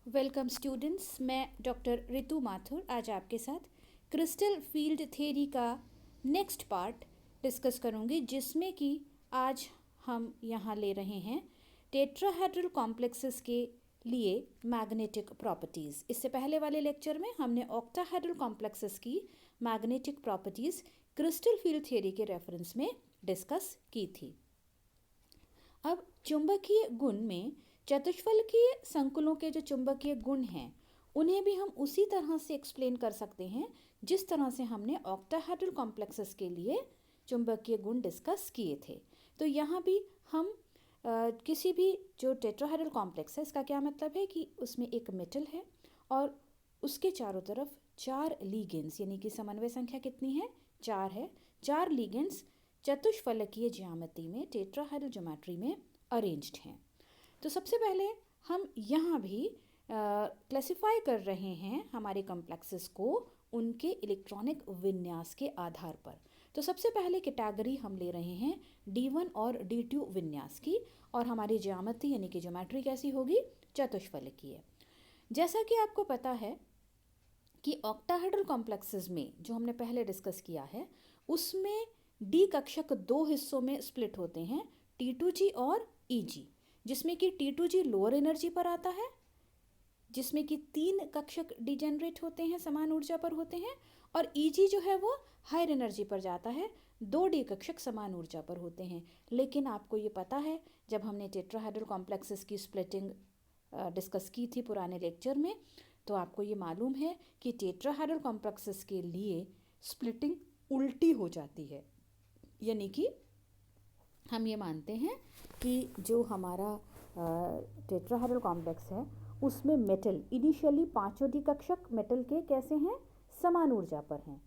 Welcome students, मैं doctor Ritu Mathur आज आपके साथ क्रिस्टल फील्ड थ्योरी का नेक्स्ट पार्ट डिस्कस करूंगी, जिसमें कि आज हम यहाँ ले रहे हैं टेट्राहेड्रल कॉम्प्लेक्सेस के लिए मैग्नेटिक प्रॉपर्टीज़। इससे पहले वाले लेक्चर में हमने ऑक्टाहेड्रल कॉम्प्लेक्सेस की magnetic properties crystal field theory के रेफरेंस में डिस्कस की थी। अब चुंबकीय गुण में चतुष्फलकीय संकुलों के जो चुंबकीय गुण हैं उन्हें भी हम उसी तरह से एक्सप्लेन कर सकते हैं जिस तरह से हमने ऑक्टाहेड्रल कॉम्प्लेक्सेस के लिए चुंबकीय गुण डिस्कस किए थे। तो यहाँ भी हम किसी भी जो टेट्राहेड्रल कॉम्प्लेक्स है, इसका क्या मतलब है कि उसमें एक मेटल है और उसके चारों तरफ 4 लीगेंड्स, यानी कि समन्वय संख्या कितनी है, 4 है। 4 लीगेंड्स चतुष्फलकीय ज्यामिति में, टेट्राहेड्रल ज्योमेट्री में अरेंज्ड हैं। तो सबसे पहले हम यहाँ भी क्लासिफाई कर रहे हैं हमारे कॉम्प्लेक्सेस को उनके इलेक्ट्रॉनिक विन्यास के आधार पर। तो सबसे पहले कैटेगरी हम ले रहे हैं D1 और D2 विन्यास की, और हमारी ज्यामिति यानी कि ज्योमेट्री कैसी होगी, चतुष्फलकीय। जैसा कि आपको पता है कि ऑक्टाहेड्रल कॉम्प्लेक्सेस में जो हमने पहले डिस्कस किया है उसमें डी कक्षक 2 हिस्सों में स्प्लिट होते हैं, T2G और EG, जिसमें कि T2G लोअर एनर्जी पर आता है, जिसमें कि 3 कक्षक डिजेनरेट होते हैं, समान ऊर्जा पर होते हैं, और EG जो है वो हायर एनर्जी पर जाता है, 2 डी कक्षक समान ऊर्जा पर होते हैं। लेकिन आपको ये पता है, जब हमने टेट्राहेड्रल कॉम्प्लेक्सेस की स्प्लिटिंग डिस्कस की थी पुराने लेक्चर में, तो आपको ये मालूम है कि टेट्राहेड्रल कॉम्प्लेक्सेस के लिए स्प्लिटिंग उल्टी हो जाती है। यानी कि हम ये मानते हैं कि जो हमारा टेट्राहेड्रल कॉम्प्लेक्स है उसमें मेटल इनिशियली 5 डी कक्षक मेटल के कैसे हैं, समान ऊर्जा पर हैं।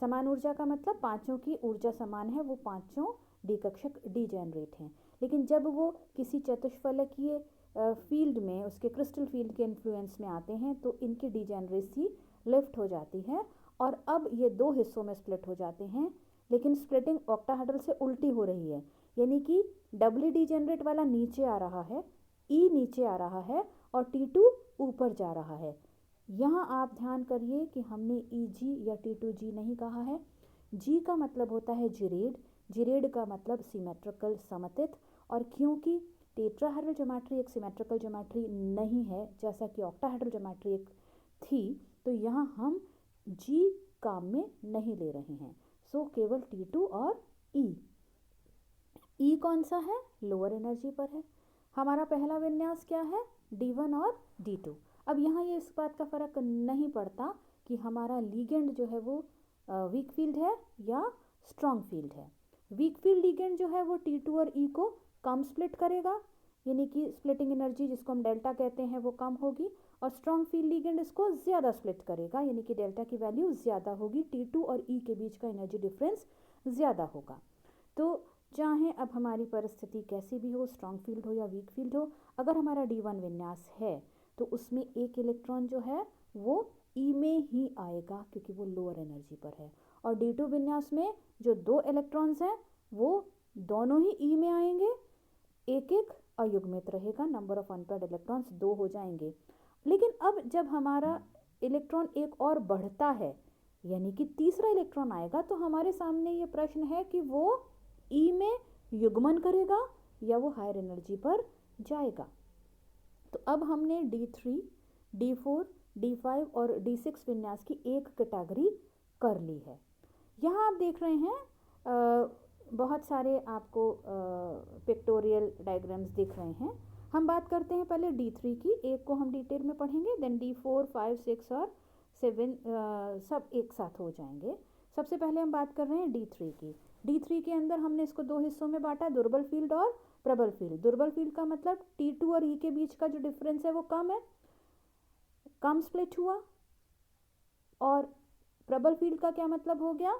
समान ऊर्जा का मतलब 5 की ऊर्जा समान है, वो 5 डी कक्षक डीजेनरेट हैं। लेकिन जब वो किसी चतुष्फलकीय फील्ड में, उसके क्रिस्टल फील्ड के इन्फ्लुएंस में आते हैं तो इनकी डीजेनरेसी लिफ्ट हो जाती है और अब ये 2 हिस्सों में स्प्लिट हो जाते हैं। लेकिन स्प्लिटिंग ऑक्टाहेड्रल से उल्टी हो रही है, यानी कि डबली डीजेनरेट वाला नीचे आ रहा है, ई नीचे आ रहा है और T2 ऊपर जा रहा है। यहाँ आप ध्यान करिए कि हमने EG या T2G नहीं कहा है। G का मतलब होता है जिरेड, जिरेड का मतलब सिमेट्रिकल, समतित। और क्योंकि टेट्राहेड्रल ज्योमेट्री एक सिमेट्रिकल ज्योमेट्री नहीं है जैसा कि ऑक्टाहेड्रल ज्योमेट्री एक थी, तो यहाँ हम G काम में नहीं ले रहे हैं। सो केवल T2 और E। E कौन सा है, लोअर एनर्जी पर है। हमारा पहला विन्यास क्या है, D1 और D2। अब यहाँ ये इस बात का फ़र्क नहीं पड़ता कि हमारा लीगेंड जो है वो वीक फील्ड है या स्ट्रॉन्ग फील्ड है। वीक फील्ड लीगेंड जो है वो T2 और E को कम स्प्लिट करेगा, यानी कि स्प्लिटिंग एनर्जी जिसको हम डेल्टा कहते हैं वो कम होगी, और स्ट्रॉन्ग फील्ड लीगेंड इसको ज़्यादा स्प्लिट करेगा, यानी कि डेल्टा की वैल्यू ज़्यादा होगी, T2 और E के बीच का एनर्जी डिफरेंस ज़्यादा होगा। तो चाहे अब हमारी परिस्थिति कैसी भी हो, स्ट्रॉन्ग फील्ड हो या वीक फील्ड हो, अगर हमारा D1 विन्यास है तो उसमें एक इलेक्ट्रॉन जो है वो E में ही आएगा क्योंकि वो लोअर एनर्जी पर है, और D2 विन्यास में जो 2 इलेक्ट्रॉन्स हैं वो दोनों ही E में आएंगे, एक एक अयुग्मित रहेगा, नंबर ऑफ अनपेयर्ड इलेक्ट्रॉन्स 2 हो जाएंगे। लेकिन अब जब हमारा इलेक्ट्रॉन एक और बढ़ता है, यानी कि तीसरा इलेक्ट्रॉन आएगा, तो हमारे सामने ये प्रश्न है कि वो E में युग्मन करेगा या वो हायर एनर्जी पर जाएगा। तो अब हमने D3, D4, D5 और D6 विन्यास की एक कैटेगरी कर ली है। यहाँ आप देख रहे हैं बहुत सारे आपको पिक्टोरियल डायग्राम्स दिख रहे हैं। हम बात करते हैं पहले D3 की, एक को हम डिटेल में पढ़ेंगे, देन D4, 5, 6 और 7 सब एक साथ हो जाएंगे। सबसे पहले हम बात कर रहे हैं D3 की। D3 के अंदर हमने इसको 2 हिस्सों में बांटा, दुर्बल फील्ड और प्रबल फील्ड। दुर्बल फील्ड का मतलब T2 और E के बीच का जो डिफरेंस है वो कम है, कम स्प्लिट हुआ। और प्रबल फील्ड का क्या मतलब हो गया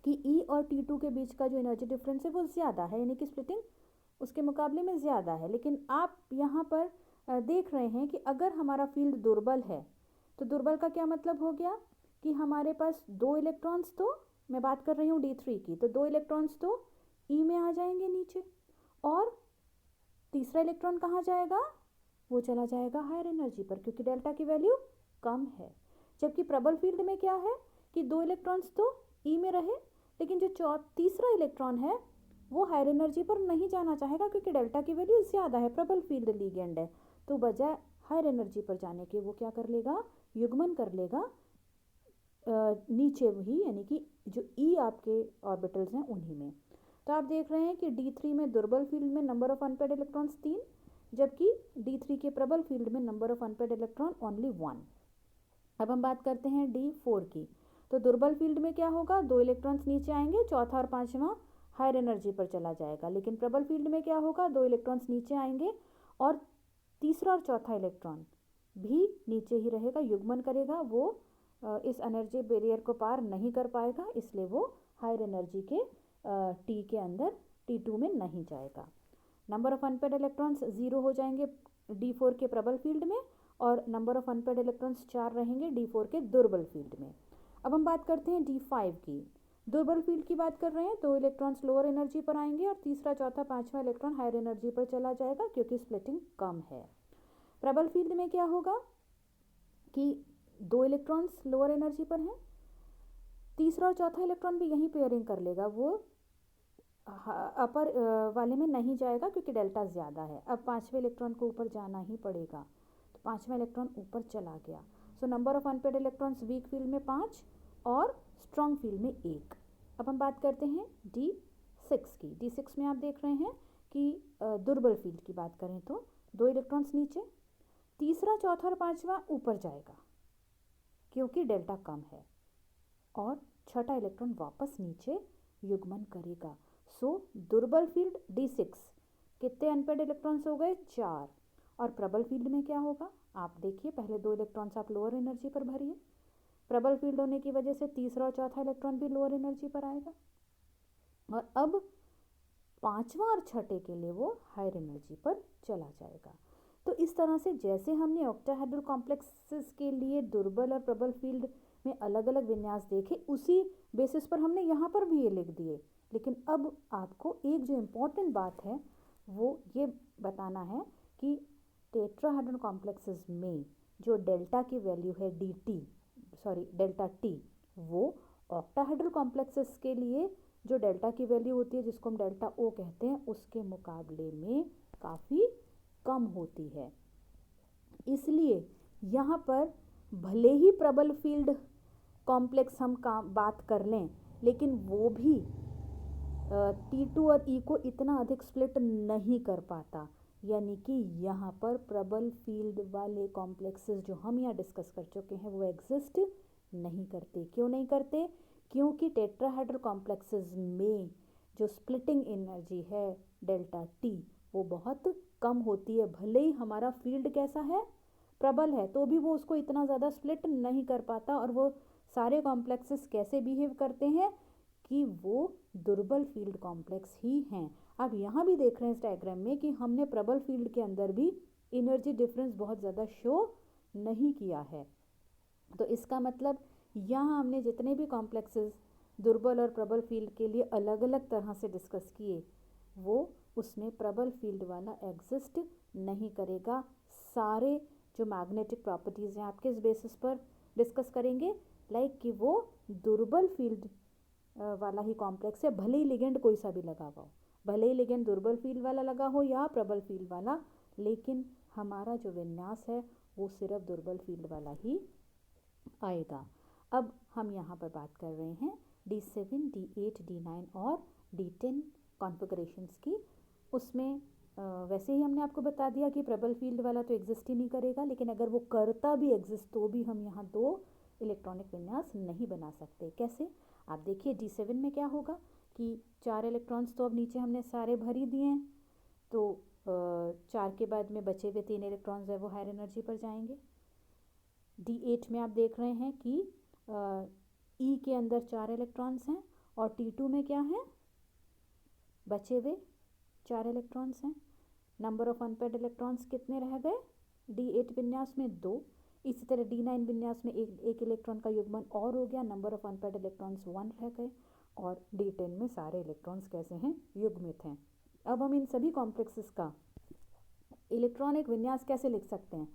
कि E और T2 के बीच का जो एनर्जी डिफरेंस है वो ज़्यादा है, यानी कि स्प्लिटिंग उसके मुकाबले में ज़्यादा है। लेकिन आप यहाँ पर देख रहे हैं कि अगर हमारा फील्ड दुर्बल है तो दुर्बल का क्या मतलब हो गया कि हमारे पास 2 इलेक्ट्रॉन्स, तो मैं बात कर रही हूँ D3 की, तो 2 इलेक्ट्रॉन्स तो E में आ जाएंगे नीचे, और तीसरा इलेक्ट्रॉन कहाँ जाएगा, वो चला जाएगा हायर एनर्जी पर, क्योंकि डेल्टा की वैल्यू कम है। जबकि प्रबल फील्ड में क्या है कि 2 इलेक्ट्रॉन्स तो ई में रहे, लेकिन जो तीसरा इलेक्ट्रॉन है वो हायर एनर्जी पर नहीं जाना चाहेगा, क्योंकि डेल्टा की वैल्यू ज़्यादा है, प्रबल फील्ड लिगेंड है। तो बजाय हायर एनर्जी पर जाने के वो क्या कर लेगा, युग्मन कर लेगा नीचे ही, यानी कि जो ई आपके ऑर्बिटल्स हैं उन्हीं में। तो आप देख रहे हैं कि D3 में दुर्बल फील्ड में नंबर ऑफ अनपेड इलेक्ट्रॉन्स 3, जबकि D3 के प्रबल फील्ड में number of unpaired electron only 1। अब हम बात करते हैं D4 की। तो दुर्बल फील्ड में क्या होगा, 2 इलेक्ट्रॉन्स नीचे आएंगे, चौथा और पांचवा हायर एनर्जी पर चला जाएगा। लेकिन प्रबल फील्ड में क्या होगा, 2 इलेक्ट्रॉन्स नीचे आएंगे और तीसरा और चौथा इलेक्ट्रॉन भी नीचे ही रहेगा, युग्मन करेगा, वो इस एनर्जी बैरियर को पार नहीं कर पाएगा, इसलिए वो हायर एनर्जी के टी के अंदर T2 में नहीं जाएगा। नंबर ऑफ अनपेड इलेक्ट्रॉन्स 0 हो जाएंगे D4 के प्रबल फील्ड में, और नंबर ऑफ अनपेड इलेक्ट्रॉन्स 4 रहेंगे D4 के दुर्बल फील्ड में। अब हम बात करते हैं D5 की। दुर्बल फील्ड की बात कर रहे हैं, 2 इलेक्ट्रॉन्स लोअर एनर्जी पर आएंगे और तीसरा चौथा पांचवा इलेक्ट्रॉन हायर एनर्जी पर चला जाएगा, क्योंकि स्प्लिटिंग कम है। प्रबल फील्ड में क्या होगा कि 2 इलेक्ट्रॉन्स लोअर एनर्जी पर हैं, तीसरा और चौथा इलेक्ट्रॉन भी यहीं पेयरिंग कर लेगा, वो अपर वाले में नहीं जाएगा, क्योंकि डेल्टा ज़्यादा है। अब पांचवें इलेक्ट्रॉन को ऊपर जाना ही पड़ेगा, तो पांचवा इलेक्ट्रॉन ऊपर चला गया। So number of unpaired electrons weak field में 5 और स्ट्रॉन्ग फील्ड में 1। अब हम बात करते हैं D6 की। D6 में आप देख रहे हैं कि दुर्बल फील्ड की बात करें तो 2 इलेक्ट्रॉन्स नीचे, तीसरा चौथा और पांचवा ऊपर जाएगा क्योंकि डेल्टा कम है, और छठा इलेक्ट्रॉन वापस नीचे युग्मन करेगा। सो दुर्बल फील्ड D6, कितने अनपेड इलेक्ट्रॉन्स हो गए, 4। और प्रबल फील्ड में क्या होगा, आप देखिए, पहले 2 इलेक्ट्रॉन्स आप लोअर एनर्जी पर भरिए, प्रबल फील्ड होने की वजह से तीसरा और चौथा इलेक्ट्रॉन भी लोअर एनर्जी पर आएगा, और अब पांचवा और छठे के लिए वो हायर एनर्जी पर चला जाएगा। तो इस तरह से जैसे हमने ऑक्टाहेड्रल कॉम्प्लेक्सेस के लिए दुर्बल और प्रबल फील्ड में अलग अलग विन्यास देखे, उसी बेसिस पर हमने यहाँ पर भी ये लिख दिए। लेकिन अब आपको एक जो इम्पोर्टेंट बात है वो ये बताना है कि टेट्राहेड्रल कॉम्प्लेक्सेस में जो डेल्टा की वैल्यू है डेल्टा टी, वो ऑक्टाहेड्रल कॉम्प्लेक्सेस के लिए जो डेल्टा की वैल्यू होती है, जिसको हम डेल्टा ओ कहते हैं, उसके मुकाबले में काफ़ी कम होती है। इसलिए यहाँ पर भले ही प्रबल फील्ड कॉम्प्लेक्स हम बात कर लें, लेकिन वो भी T2 और E को इतना अधिक स्प्लिट नहीं कर पाता। यानी कि यहाँ पर प्रबल फील्ड वाले कॉम्प्लेक्सेस जो हम यहाँ डिस्कस कर चुके हैं वो एग्जिस्ट नहीं करते। क्यों नहीं करते, क्योंकि टेट्राहेड्रल कॉम्प्लेक्सेस में जो स्प्लिटिंग एनर्जी है डेल्टा टी, वो बहुत कम होती है। भले ही हमारा फील्ड कैसा है, प्रबल है, तो भी वो उसको इतना ज़्यादा स्प्लिट नहीं कर पाता। और वो सारे कॉम्प्लेक्सेस कैसे बिहेव करते हैं कि वो दुर्बल फील्ड कॉम्प्लेक्स ही हैं। आप यहाँ भी देख रहे हैं इस डायग्राम में कि हमने प्रबल फील्ड के अंदर भी एनर्जी डिफरेंस बहुत ज़्यादा शो नहीं किया है। तो इसका मतलब यहाँ हमने जितने भी कॉम्प्लेक्सेस दुर्बल और प्रबल फील्ड के लिए अलग अलग तरह से डिस्कस किए, वो उसमें प्रबल फील्ड वाला एग्जिस्ट नहीं करेगा। सारे जो मैग्नेटिक प्रॉपर्टीज़ हैं आप किस बेसिस पर डिस्कस करेंगे, लाइक कि वो दुर्बल फील्ड वाला ही कॉम्प्लेक्स है, भले ही लिगेंड कोई सा भी लगा हुआ हो, भले ही लिगेंड दुर्बल फील्ड वाला लगा हो या प्रबल फील्ड वाला, लेकिन हमारा जो विन्यास है वो सिर्फ दुर्बल फील्ड वाला ही आएगा। अब हम यहाँ पर बात कर रहे हैं D7, D8, D9 और D10 कॉन्फ़िगरेशंस की। उसमें वैसे ही हमने आपको बता दिया कि प्रबल फील्ड वाला तो एग्जिस्ट ही नहीं करेगा, लेकिन अगर वो करता भी एग्जिस्ट तो भी हम यहाँ 2 इलेक्ट्रॉनिक विन्यास नहीं बना सकते। कैसे, आप देखिए D7 में क्या होगा कि 4 इलेक्ट्रॉन्स तो अब नीचे हमने सारे भर ही दिए हैं, तो 4 के बाद में बचे हुए 3 इलेक्ट्रॉन्स है वो हायर एनर्जी पर जाएंगे। D8 में आप देख रहे हैं कि E के अंदर 4 इलेक्ट्रॉन्स हैं और T2 में क्या है, बचे हुए 4 इलेक्ट्रॉन्स हैं। नंबर ऑफ अनपेड इलेक्ट्रॉन्स कितने रह गए, D8 विन्यास में 2। इसी तरह D9 विन्यास में एक इलेक्ट्रॉन का युग्मन और हो गया, नंबर ऑफ अनपेड इलेक्ट्रॉन्स 1 रह गए। और D10 में सारे इलेक्ट्रॉन्स कैसे हैं, युग्मित हैं। अब हम इन सभी कॉम्प्लेक्सेस का इलेक्ट्रॉनिक विन्यास कैसे लिख सकते हैं।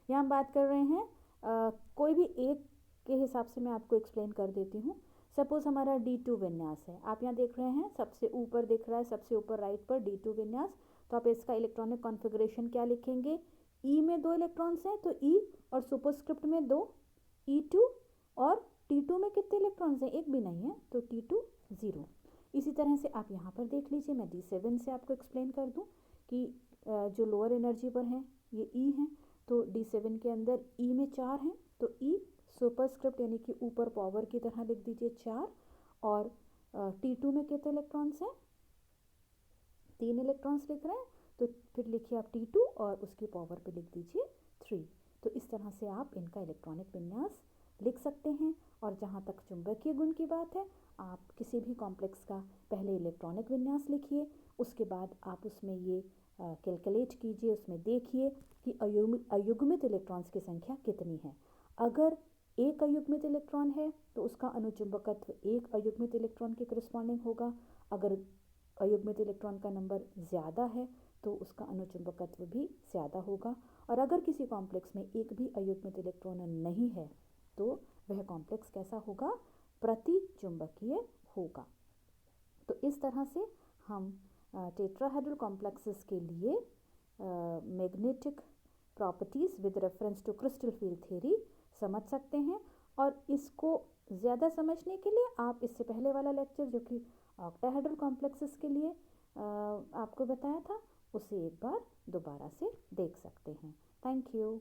यहाँ हम बात कर रहे हैं कोई भी एक के हिसाब से मैं आपको एक्सप्लेन कर देती हूँ। सपोज हमारा D2 विन्यास है, आप यहाँ देख रहे हैं सबसे ऊपर दिख रहा है, सबसे ऊपर राइट पर D2 विन्यास। तो आप इसका इलेक्ट्रॉनिक कॉन्फ़िगरेशन क्या लिखेंगे, ई में 2 इलेक्ट्रॉन्स हैं तो ई और सुपरस्क्रिप्ट में 2 E2, और T2 में कितने इलेक्ट्रॉन्स हैं, एक भी नहीं है तो T2 0। इसी तरह से आप यहाँ पर देख लीजिए, मैं D7 से आपको एक्सप्लेन कर दूँ कि जो लोअर एनर्जी पर हैं ये ई हैं, तो D7 के अंदर ई में 4 हैं तो ई सुपरस्क्रिप्ट यानी कि ऊपर पावर की तरह लिख दीजिए 4, और T2 में कितने इलेक्ट्रॉन्स हैं, 3 इलेक्ट्रॉन्स लिख रहे हैं तो फिर लिखिए आप T2 और उसकी पावर पे लिख दीजिए 3। तो इस तरह से आप इनका इलेक्ट्रॉनिक विन्यास लिख सकते हैं। और जहाँ तक चुंबकीय गुण की बात है, आप किसी भी कॉम्प्लेक्स का पहले इलेक्ट्रॉनिक विन्यास लिखिए, उसके बाद आप उसमें ये कैलकुलेट कीजिए, उसमें देखिए कि अयुग्मित इलेक्ट्रॉन्स की संख्या कितनी है। अगर एक अयुग्मित इलेक्ट्रॉन है तो उसका अनुचुंबकत्व एक अयुग्मित इलेक्ट्रॉन के करस्पॉन्डिंग होगा। अगर अयुग्मित इलेक्ट्रॉन का नंबर ज़्यादा है तो उसका अनुचुंबकत्व भी ज़्यादा होगा। और अगर किसी कॉम्प्लेक्स में एक भी अयुग्मित इलेक्ट्रॉन नहीं है तो वह कॉम्प्लेक्स कैसा होगा, प्रतिचुंबकीय होगा। तो इस तरह से हम टेट्राहेड्रल कॉम्प्लेक्सेस के लिए magnetic properties with reference to crystal field theory समझ सकते हैं। और इसको ज़्यादा समझने के लिए आप इससे पहले वाला लेक्चर जो कि ऑक्टाहेड्रल कॉम्प्लेक्सेस के लिए आपको बताया था, उसे एक बार दोबारा से देख सकते हैं। Thank you.